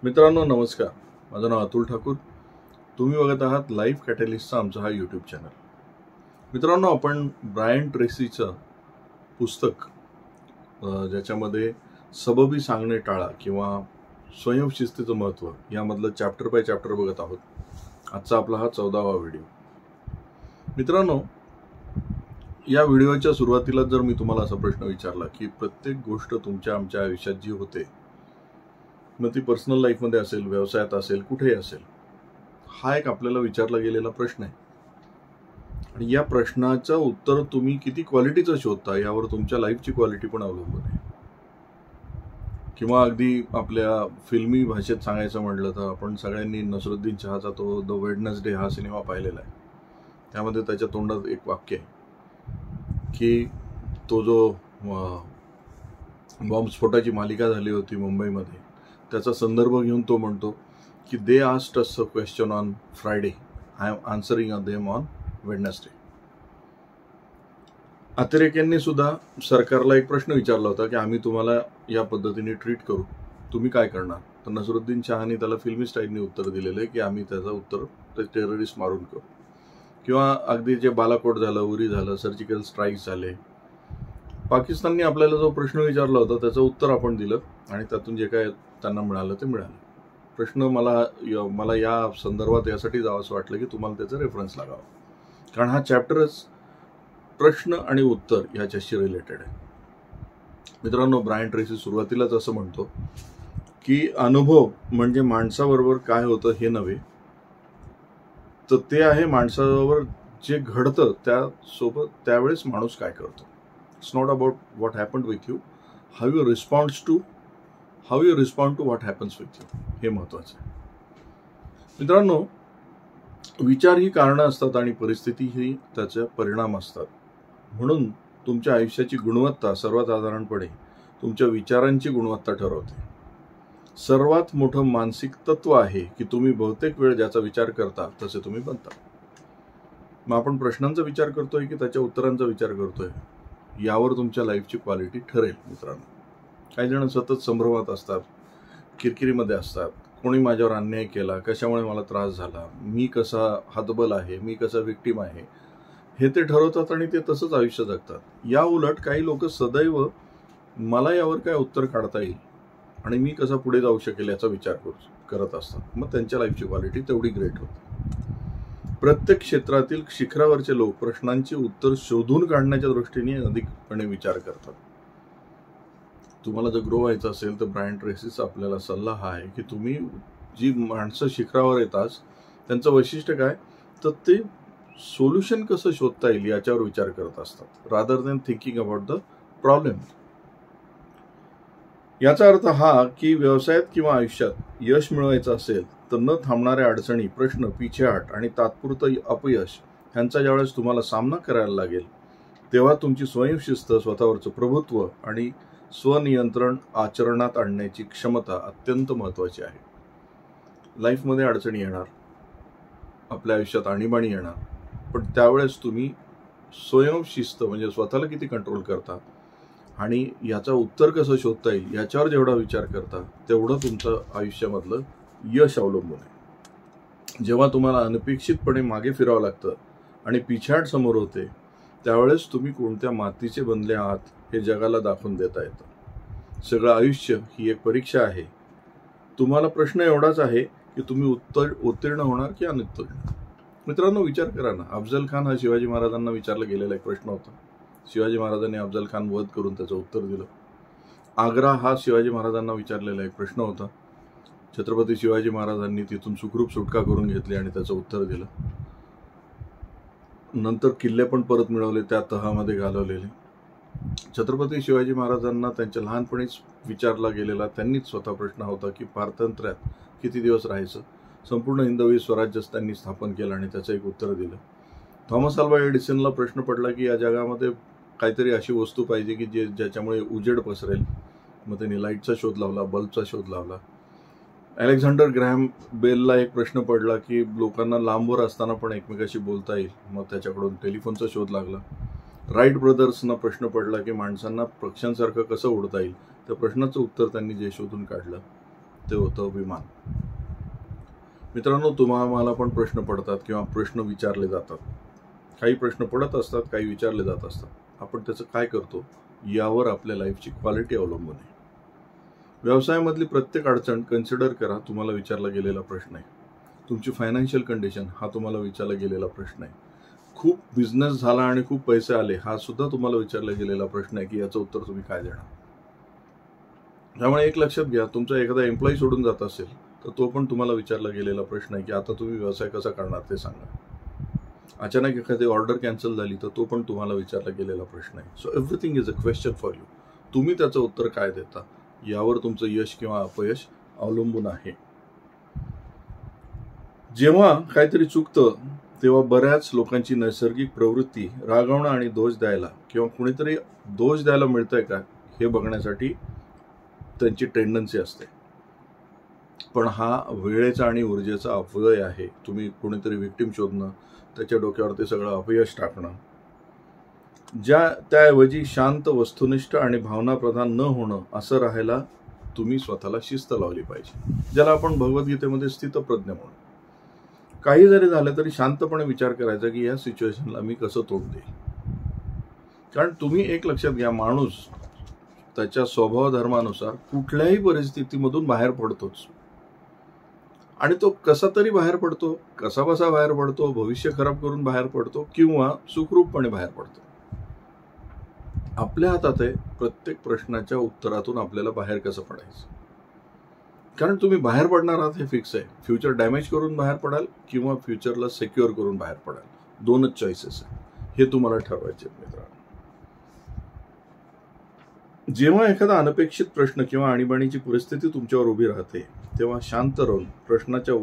मित्रांनो नमस्कार. माझं नाव अतुल ठाकूर. तुम्ही बघत आहात लाईफ कॅटलिस्टचा आमचा हा यूट्यूब चॅनल. मित्रांनो, आपण ब्रायन ट्रेसीचं पुस्तक ज्याच्यामध्ये सबबी सांगणे टाळा किंवा स्वयंशिस्तीचं महत्त्व यामधलं चॅप्टर बाय चॅप्टर बघत आहोत. आजचा आपला हा 14वा व्हिडिओ. मित्रांनो, या व्हिडिओच्या सुरुवातीला जर मी तुम्हाला असा प्रश्न विचारला की प्रत्येक गोष्ट तुमच्या आमच्या आयुष्यात जी होते, मग ती पर्सनल लाईफमध्ये असेल, व्यवसायात असेल, कुठेही असेल, हा एक आपल्याला विचारला गेलेला प्रश्न आहे. आणि या प्रश्नाचं उत्तर तुम्ही किती क्वालिटीचं शोधता यावर तुमच्या लाईफची क्वालिटी पण अवलंबून आहे. किंवा अगदी आपल्या फिल्मी भाषेत सांगायचं म्हटलं तर आपण सगळ्यांनी नसरुद्दीन शहाचा तो द वेडनेसडे हा सिनेमा पाहिलेला आहे. त्यामध्ये त्याच्या तोंडात एक वाक्य आहे की तो जो बॉम्बस्फोटाची मालिका झाली होती मुंबईमध्ये, त्याचा संदर्भ घेऊन तो म्हणतो की they asked us a question on Friday, I am answering them on Wednesday. अतिरेक्यांनी सुद्धा सरकारला एक प्रश्न विचारला होता की आम्ही तुम्हाला या पद्धतीने ट्रीट करू, तुम्ही काय करणार? तर नसरुद्दीन शहानी त्याला फिल्मी स्टाईलने उत्तर दिलेलं आहे की आम्ही त्याचं उत्तर ते टेररिस्ट मारून करू. किंवा अगदी जे बालाकोट झालं, उरी झालं, सर्जिकल स्ट्राईक्स झाले, पाकिस्तानने आपल्याला जो प्रश्न विचारला होता त्याचं उत्तर आपण दिलं आणि त्यातून जे काय त्यांना मिळालं ते मिळालं. प्रश्न मला या संदर्भात यासाठी जावंसं वाटलं की तुम्हाला त्याचा रेफरन्स लागावा, कारण हा चॅप्टरच प्रश्न आणि उत्तर याच्याशी रिलेटेड आहे. मित्रांनो, ब्रायन ट्रेसी सुरुवातीलाच असं म्हणतो की अनुभव म्हणजे माणसाबरोबर काय होतं हे नव्हे, तर ते आहे माणसाबरोबर जे घडतं त्यासोबत त्यावेळेस माणूस काय करतो. It's not about what happened with you, how you respond to what happens with you, हे महत्वाचं आहे. मित्रांनो, विचार ही कारणं असतात आणि परिस्थिती ही त्याचे परिणाम असतात. म्हणून तुमच्या आयुष्याची गुणवत्ता सर्वसाधारणपणे तुमच्या विचारांची गुणवत्ता ठरवते. सर्वात मोठं मानसिक तत्व आहे की तुम्ही बहुतेक वेळ ज्याचा विचार करता तसे तुम्ही बनता. मग आपण प्रश्नांचा विचार करतोय की त्याच्या उत्तरांचा विचार करतोय, यावर तुमच्या लाईफची क्वालिटी ठरेल. मित्रांनो, काही जण सतत संभ्रमात असतात, किरकिरीमध्ये असतात. कोणी माझ्यावर अन्याय केला, कशामुळे मला त्रास झाला, मी कसा हतबल आहे, मी कसा विक्टीम आहे, हे ते ठरवतात आणि ते तसंच आयुष्य जगतात. या उलट काही लोक सदैव मला यावर काय उत्तर काढता येईल आणि मी कसा पुढे जाऊ शकेल याचा विचार करत असतात. मग त्यांच्या लाईफची क्वालिटी तेवढी ग्रेट होते. प्रत्येक क्षेत्रातील शिखरावरचे लोक प्रश्नांची उत्तर शोधून काढण्याच्या दृष्टीने अधिकपणे विचार करतात. तुम्हाला जर ग्रो व्हायचं असेल तर ब्रायन ट्रेसीचा आपल्याला सल्ला हा आहे की तुम्ही जी माणसं शिखरावर येतात त्यांचं वैशिष्ट्य काय, तर ते सोल्युशन कसं शोधता येईल याच्यावर विचार करत असतात, rather than thinking about the problem. याचा अर्थ हा की व्यवसायात किंवा आयुष्यात यश मिळवायचं असेल तर न थांबणाऱ्या अडचणी, प्रश्न, पिछेहाट आणि तात्पुरतं अपयश ह्यांचा ज्यावेळेस तुम्हाला सामना करायला लागेल तेव्हा तुमची स्वयंशिस्त, स्वतःवरचं प्रभुत्व आणि स्वनियंत्रण आचरणात आणण्याची क्षमता अत्यंत महत्त्वाची आहे. लाईफमध्ये अडचणी येणार, आपल्या आयुष्यात आणीबाणी येणार, पण त्यावेळेस तुम्ही स्वयंशिस्त म्हणजे स्वतःला किती कंट्रोल करता आणि याचं उत्तर कसं शोधता येईल याच्यावर जेवढा विचार करता तेवढं तुमचं आयुष्यामधलं यश अवलंबून आहे. जेव्हा तुम्हाला अनपेक्षितपणे मागे फिरावं लागतं आणि पिछाड समोर होते त्यावेळेस तुम्ही कोणत्या मातीचे बनले आहात हे जगाला दाखवून देता येतं. सगळं आयुष्य ही एक परीक्षा आहे. तुम्हाला प्रश्न एवढाच आहे की तुम्ही उत्तीर्ण होणार की अनुत्तीर्ण. मित्रांनो, विचार करा ना, अफजल खान हा शिवाजी महाराजांना विचारला गेलेला एक प्रश्न होता. शिवाजी महाराजांनी अफजल खान वध करून त्याचं उत्तर दिलं. आग्रा हा शिवाजी महाराजांना विचारलेला एक प्रश्न होता. छत्रपती शिवाजी महाराजांनी तिथून सुखरूप सुटका करून घेतली आणि त्याचं उत्तर दिलं. नंतर किल्ले पण परत मिळवले, त्या तहामध्ये घालवलेले. छत्रपती शिवाजी महाराजांना त्यांच्या लहानपणीच विचारला गेलेला त्यांनीच स्वतः प्रश्न होता की पारतंत्र्यात किती दिवस राहायचं. संपूर्ण हिंदवी स्वराज्य त्यांनी स्थापन केलं आणि त्याचं एक उत्तर दिलं. थॉमस अल्वा एडिसनला प्रश्न पडला की या जगामध्ये काहीतरी अशी वस्तू पाहिजे की ज्याच्यामुळे उजेड पसरेल. मग त्यांनी लाईटचा शोध लावला, बल्बचा शोध लावला. अलेक्झांडर ग्रॅहम बेलला एक प्रश्न पडला की लोकांना लांबवर असताना पण एकमेकाशी बोलता येईल. मग त्याच्याकडून टेलिफोनचा शोध लागला. राईट ब्रदर्सना प्रश्न पडला की माणसांना पक्ष्यांसारखं कसं उडता येईल. त्या प्रश्नाचं उत्तर त्यांनी जे शोधून काढलं ते होतं विमान. मित्रांनो, तुम्हाला पण प्रश्न पडतात किंवा प्रश्न विचारले जातात. काही प्रश्न पडत असतात, काही विचारले जात असतात. आपण त्याचं काय करतो यावर आपल्या लाईफची क्वालिटी अवलंबून आहे. व्यवसायामधली प्रत्येक अडचण कन्सिडर करा, तुम्हाला विचारला गेलेला प्रश्न आहे. तुमची फायनान्शियल कंडिशन हा तुम्हाला विचारला गेलेला प्रश्न आहे. खूप बिझनेस झाला आणि खूप पैसे आले हा सुद्धा तुम्हाला विचारला गेलेला प्रश्न आहे की याचं उत्तर तुम्ही काय देणार. त्यामुळे एक लक्षात घ्या, तुमचा एखादा एम्प्लॉई सोडून जात असेल तर तो पण तुम्हाला विचारला गेलेला प्रश्न आहे की आता तुम्ही व्यवसाय कसा करणार ते सांगा. अचानक एखादी ऑर्डर कॅन्सल झाली तर तो पण तुम्हाला विचारला गेलेला प्रश्न आहे. So everything is a question for you. तुम्ही त्याचं उत्तर काय देता यावर तुमचं यश किंवा अपयश अवलंबून आहे. जेव्हा काहीतरी चुकतं तेव्हा बऱ्याच लोकांची नैसर्गिक प्रवृत्ती रागवणं आणि दोष द्यायला किंवा कुणीतरी दोष द्यायला मिळतंय का हे बघण्यासाठी त्यांची टेंडन्सी असते. पण हा वेळेचा आणि ऊर्जेचा अपव्यय आहे. तुम्ही कोणीतरी विक्टिम शोधणं, त्याच्या डोक्यावर ते सगळं अपयश टाकणं, त्याऐवजी शांत, वस्तुनिष्ठ आणि भावनाप्रधान न होणं असं राहायला तुम्ही स्वतःला शिस्त लावली पाहिजे, ज्याला आपण भगवद्गीतेमध्ये स्थितप्रज्ञ म्हणू. काही जरी झालं तरी शांतपणे विचार करायचा की या सिच्युएशनला मी कसं तोंड देईल. कारण तुम्ही एक लक्षात घ्या, माणूस त्याच्या स्वभाव धर्मानुसार कुठल्याही परिस्थितीमधून बाहेर पडतोच. आणि तो कसा तरी बाहेर पडतो, कसा बसा बाहेर पडतो, भविष्य खराब करून बाहेर पडतो किंवा सुखरूपपणे बाहेर पडतो. आपल्या हातात आहे प्रत्येक प्रश्नाच्या उत्तरातून आपल्याला बाहेर कसं पडायचं. कारण तुम्ही बाहेर पडणार आहात हे फिक्स आहे. फ्युचर डॅमेज करून बाहेर पडाल किंवा फ्युचरला सिक्युअर करून बाहेर पडाल, दोनच चॉईसेस आहे. हे तुम्हाला ठरवायचे मित्रांनो. जेव्हा एखादा अनपेक्षित प्रश्न किंवा आणीबाणीची परिस्थिती तुमच्यावर उभी राहते तेव्हा शांत राहून प्रश्नाच्या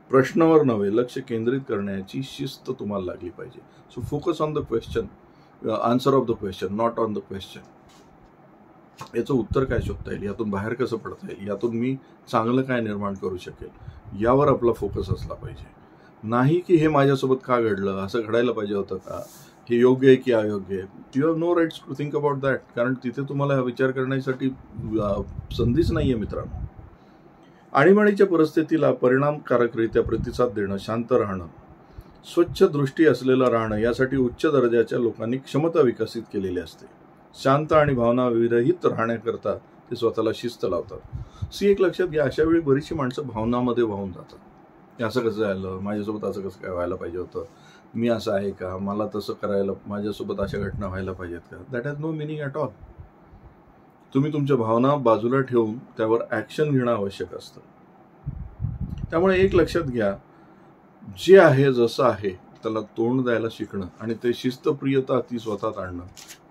प्रश्नावर नव्हे लक्ष केंद्रित करण्याची शिस्त तुम्हाला लागली पाहिजे. So focus on the question, answer of the question, not on the question. याचं उत्तर काय शोधता येईल, यातून बाहेर कसं पडता येईल, यातून मी चांगलं काय निर्माण करू शकेल, यावर आपला फोकस असला पाहिजे. नाही की हे माझ्यासोबत का घडलं, असं घडायला पाहिजे होतं का, हे योग्य आहे की अयोग्य आहे. You have no rights to think about that. कारण तिथे तुम्हाला विचार करण्यासाठी संधीच नाही आहे मित्रांनो. आणीबाणीच्या परिस्थितीला परिणामकारकरित्या प्रतिसाद देणं, शांत राहणं, स्वच्छ दृष्टी असलेलं राहणं यासाठी उच्च दर्जाच्या लोकांनी क्षमता विकसित केलेली असते. शांत आणि भावना विरहित राहण्याकरता ते स्वतःला शिस्त लावतात. एक लक्षात घ्या, अशा वेळी बरीचशी माणसं भावनामध्ये वाहून जातात. असं कसं झालं, माझ्यासोबत असं कसं काय व्हायला पाहिजे होतं, मी असं आहे का, मला तसं करायला, माझ्यासोबत अशा घटना व्हायला पाहिजेत का. That has no meaning at all. तुम्ही तुमच्या भावना बाजूला ठेवून त्यावर ॲक्शन घेणं आवश्यक असतं. त्यामुळे एक लक्षात घ्या, जे आहे जसं आहे त्याला तोंड द्यायला शिकणं आणि ते शिस्तप्रियता ती स्वतःत आणणं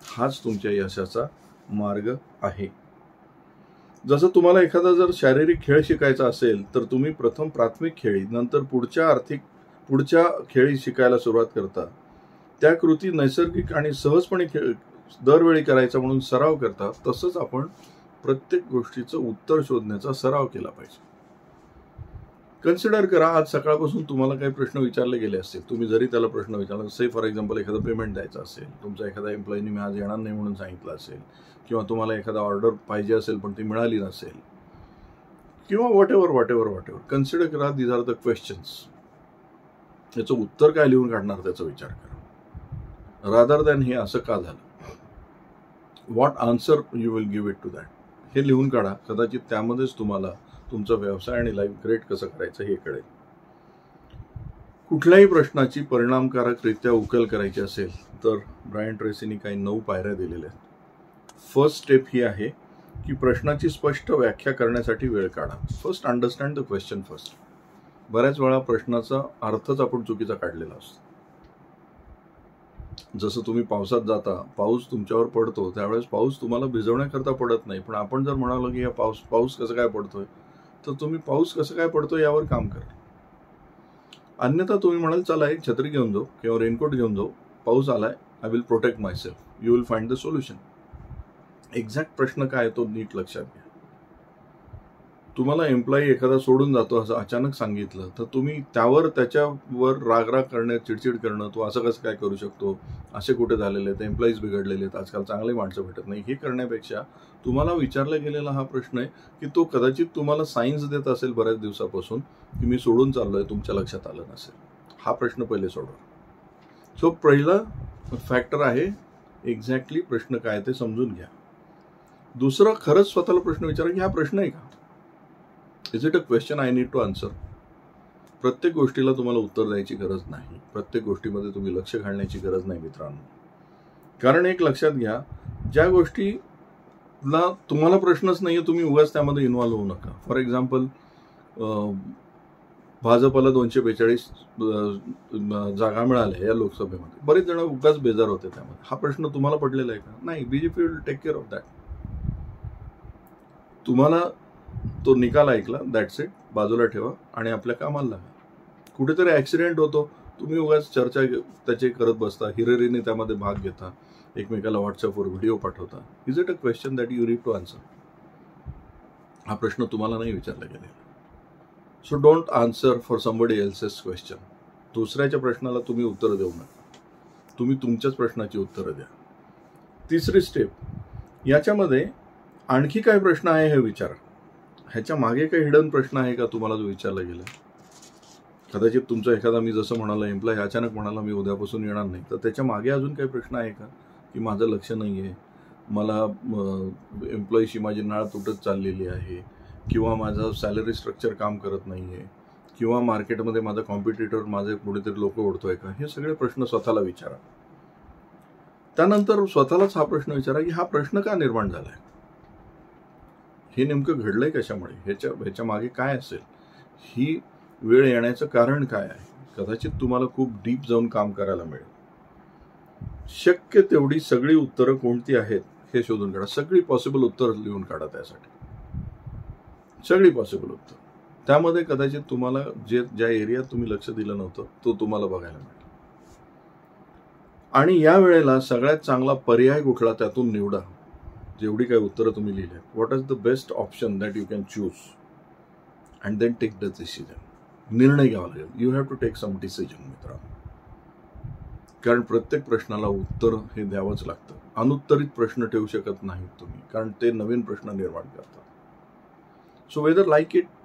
हाच तुमच्या यशाचा मार्ग आहे. जसं तुम्हाला एखादा जर शारीरिक खेळ शिकायचा असेल तर तुम्ही प्रथम प्राथमिक खेळी, नंतर पुढच्या खेळी शिकायला सुरुवात करता. त्या कृती नैसर्गिक आणि सहजपणे दरवेळी करायचा म्हणून सराव करता. तसंच आपण प्रत्येक गोष्टीचं उत्तर शोधण्याचा सराव केला पाहिजे. कन्सिडर करा, आज सकाळपासून तुम्हाला काही प्रश्न विचारले गेले असतील. तुम्ही जरी त्याला प्रश्न विचारला, से फॉर एक्झाम्पल एखादं पेमेंट द्यायचं असेल, तुमचा एखादा एम्प्लॉईनी मी आज येणार नाही म्हणून सांगितलं असेल, किंवा तुम्हाला एखादा ऑर्डर पाहिजे असेल पण ती मिळाली नसेल, किंवा वॉट एव्हर. कन्सिडर करा, दीज आर द क्वेश्चन्स. याचं उत्तर काय लिहून काढणार त्याचा विचार करा, रादर दॅन हे असं का झालं. What answer you will give it to that हे लिहून काढा. कदाचित त्यामध्येच तुम्हाला तुमचा व्यवसाय आणि लाईफ ग्रेट कसं करायचं हे कळेल. कुठल्याही प्रश्नाची परिणामकारकरित्या उकल करायची असेल तर ब्रायन ट्रेसीनी काही 9 पायऱ्या दिलेल्या आहेत. फर्स्ट स्टेप ही आहे की प्रश्नाची स्पष्ट व्याख्या करण्यासाठी वेळ काढा. First understand the question first. बऱ्याच वेळा प्रश्नाचा अर्थच आपण चुकीचा काढलेला असतो. जसं तुम्ही पावसात जाता, पाऊस तुमच्यावर पडतो, त्यावेळेस पाऊस तुम्हाला भिजवण्याकरता पडत नाही. पण आपण जर म्हणालो की पाऊस कसं काय पडतोय, तर तुम्ही पाऊस कसं काय पडतोय यावर काम करा. अन्यथा तुम्ही म्हणाल चला एक छत्री घेऊन जाऊ किंवा रेनकोट घेऊन जाऊ, पाऊस आलाय, I will protect my self. You will find the solution. Exact प्रश्न काय तो नीट लक्षात घ्या. तुम्हाला एम्प्लॉई एखादा सोडून जातो असं अचानक सांगितलं तर तुम्ही त्याच्यावर राग करणं, चिडचिड करणं, तो असं कसं काय करू शकतो, असे कुठे झालेले आहेत, एम्प्लॉईज बिघडलेले आहेत, आजकाल चांगले माणसं भेटत नाही, हे करण्यापेक्षा तुम्हाला विचारला गेलेला हा प्रश्न आहे की तो कदाचित तुम्हाला सायन्स देत असेल बऱ्याच दिवसापासून की मी सोडून चाललोय, तुमच्या लक्षात आलं नसेल. हा प्रश्न पहिले सोडवा. सो पहिला फॅक्टर आहे एक्झॅक्टली प्रश्न काय ते समजून घ्या. दुसरं, खरंच स्वतःला प्रश्न विचारा की हा प्रश्न आहे का? Is it a question I need to answer? प्रत्येक गोष्टीला तुम्हाला उत्तर द्यायची गरज नाही, प्रत्येक गोष्टीमध्ये तुम्ही लक्ष घालण्याची गरज नाही मित्रांनो. कारण एक लक्षात घ्या, ज्या गोष्टीला तुम्हाला प्रश्नच नाहीये तुम्ही उगाच त्यामध्ये इन्व्हॉल्व्ह होऊ नका. फॉर एक्झाम्पल, भाजपला 242 जागा मिळाल्या या लोकसभेमध्ये, बरेच जण उगाच बेजार होते त्यामध्ये. हा प्रश्न तुम्हाला पडलेला आहे का? नाही. BJP will take care of that. तुम्हाला तो निकाल ऐकला, दॅट्स इट, बाजूला ठेवा आणि आपल्या कामाला लागा. कुठेतरी ऍक्सिडेंट होतो, तुम्ही उगाच चर्चा त्याचे करत बसता, हिरिरीने त्यामध्ये भाग घेता, एकमेकाला व्हॉट्सअपवर व्हिडिओ पाठवता. Is it a question that you need to answer? हा प्रश्न तुम्हाला नाही विचारला गेलेला. So don't answer for somebody else's question. दुसऱ्याच्या प्रश्नाला तुम्ही उत्तर देऊ नका, तुम्ही तुमच्याच प्रश्नाची उत्तरं द्या. तिसरी स्टेप, याच्यामध्ये आणखी काय प्रश्न आहे हे विचारा. ह्याच्या मागे काही हिडन प्रश्न आहे का तुम्हाला जो विचारला गेला? कदाचित तुमचा एखादा, मी जसं म्हणाला, एम्प्लॉय अचानक म्हणाला मी उद्यापासून येणार नाही, तर त्याच्या मागे अजून काही प्रश्न आहे का की माझं लक्ष नाही आहे, मला एम्प्लॉईशी माझी नाळ तुटत चाललेली आहे, किंवा माझं सॅलरी स्ट्रक्चर काम करत नाही आहे, किंवा मार्केटमध्ये माझा कॉम्पिटिटर माझे कुणीतरी लोक ओढतोय का? हे सगळे प्रश्न स्वतःला विचारा. त्यानंतर स्वतःलाच हा प्रश्न विचारा की हा प्रश्न का निर्माण झालाय, हे नेमकं घडलंय कशामुळे, ह्याच्या मागे काय असेल, ही वेळ येण्याचं कारण काय आहे. कदाचित तुम्हाला खूप डीप जाऊन काम करायला मिळेल. शक्य तेवढी सगळी उत्तरं कोणती आहेत हे शोधून काढा. सगळी पॉसिबल उत्तर लिहून काढा. त्यासाठी सगळी पॉसिबल उत्तर, त्यामध्ये कदाचित तुम्हाला ज्या एरियात तुम्ही लक्ष दिलं नव्हतं तो तुम्हाला बघायला मिळेल. आणि या वेळेला सगळ्यात चांगला पर्याय कुठला त्यातून निवडा. जेवढी काही उत्तरं तुम्ही लिहिली, what is the best option that you can choose, and then take the decision. निर्णय घ्यावा लागेल. You have to take some decision मित्रांनो. कारण प्रत्येक प्रश्नाला उत्तर हे द्यावंच लागतं. अनुत्तरित प्रश्न ठेवू शकत नाहीत तुम्ही, कारण ते नवीन प्रश्न निर्माण करतात. So whether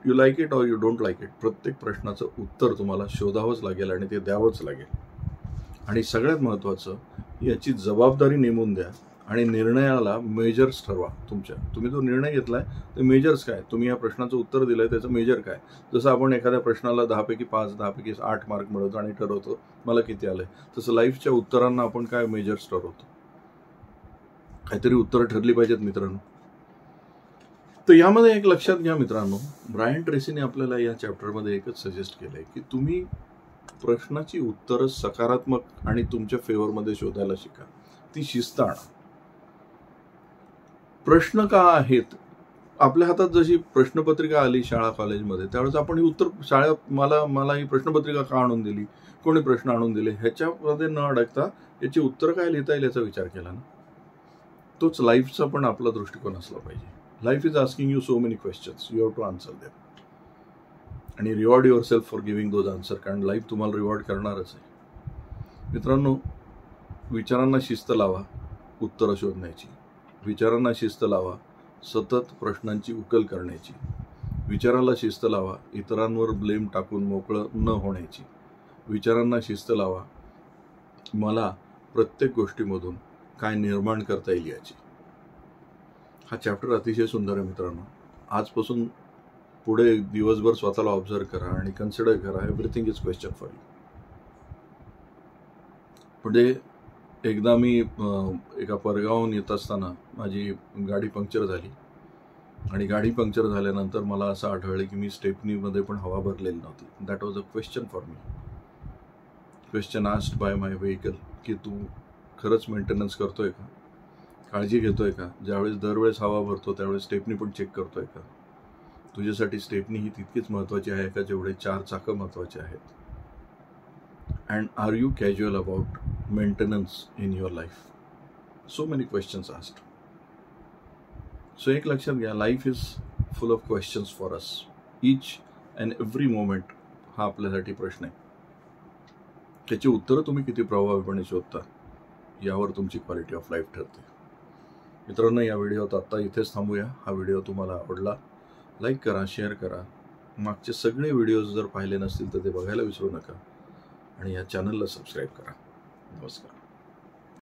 you like it or you don't like it, प्रत्येक प्रश्नाचं उत्तर तुम्हाला शोधावंच लागेल आणि ते द्यावंच लागेल. आणि सगळ्यात महत्त्वाचं, याची जबाबदारी नेमून द्या आणि निर्णयाला मेजर्स ठरवा तुमच्या. तुम्ही जो निर्णय घेतलाय ते मेजर्स काय, तुम्ही या प्रश्नाचं उत्तर दिलंय त्याचं मेजर काय. जसं आपण एखाद्या प्रश्नाला 10पैकी 5, 10पैकी 8 मार्क मिळवतो आणि ठरवतो मला किती आलंय, तसं लाईफच्या उत्तरांना आपण काय मेजर्स ठरवतो. काहीतरी उत्तरं ठरली पाहिजेत मित्रांनो. तर यामध्ये एक लक्षात घ्या मित्रांनो, ब्रायन ट्रेसीने आपल्याला या चॅप्टरमध्ये एकच सजेस्ट केलंय की तुम्ही प्रश्नाची उत्तरं सकारात्मक आणि तुमच्या फेवरमध्ये शोधायला शिका. ती शिस्त आणा. प्रश्न का आहेत आपल्या हातात, जशी प्रश्नपत्रिका आली शाळा कॉलेजमध्ये त्यावेळेस आपण ही उत्तर मला ही प्रश्नपत्रिका का आणून दिली, कोणी प्रश्न आणून दिले, ह्याच्यामध्ये न अडकता याची उत्तर काय लिहिता येईल याचा विचार केला ना. तोच लाईफचा पण आपला दृष्टिकोन असला पाहिजे. Life is asking you so many questions, you have to answer them. आणि reward yourself for giving those answer, कारण लाईफ तुम्हाला रिवॉर्ड करणारच आहे. मित्रांनो, विचारांना शिस्त लावा उत्तरं शोधण्याची. विचारांना शिस्त लावा सतत प्रश्नांची उकल करण्याची. विचाराला शिस्त लावा इतरांवर ब्लेम टाकून मोकळं न होण्याची. विचारांना शिस्त लावा मला प्रत्येक गोष्टीमधून काय निर्माण करता येईल याची. हा चॅप्टर अतिशय सुंदर आहे मित्रांनो. आजपासून पुढे दिवसभर स्वतःला ऑब्झर्व करा आणि कन्सिडर करा, everything is question for you. पुढे एकदा मी एका परगावून येत असताना माझी गाडी पंक्चर झाली आणि गाडी पंक्चर झाल्यानंतर मला असं आढळलं की मी स्टेपनीमध्ये पण हवा भरलेली नव्हती. That was a question for me. Question asked by my vehicle की तू खरंच मेंटेनन्स करतोय का, काळजी घेतोय का, ज्यावेळेस दरवेळेस हवा भरतो त्यावेळेस स्टेपनी पण चेक करतोय का. तुझ्यासाठी स्टेपनी ही तितकीच महत्त्वाची आहे का जेवढे 4 चाकं महत्त्वाचे आहेत. And are you casual about maintenance in your life. So many questions asked. So एक लक्षात घ्या, life is full of questions for us. Each and every moment हा आपल्यासाठी प्रश्न आहे. त्याची उत्तरं तुम्ही किती प्रभावीपणे शोधता यावर तुमची क्वालिटी ऑफ लाईफ ठरते. मित्रांनो, या व्हिडिओत आत्ता इथेच थांबूया. हा व्हिडिओ तुम्हाला आवडला, लाईक करा, शेअर करा. मागचे सगळे व्हिडिओज जर पाहिले नसतील तर ते बघायला विसरू नका आणि या चॅनलला सबस्क्राईब करा. नमस्कार.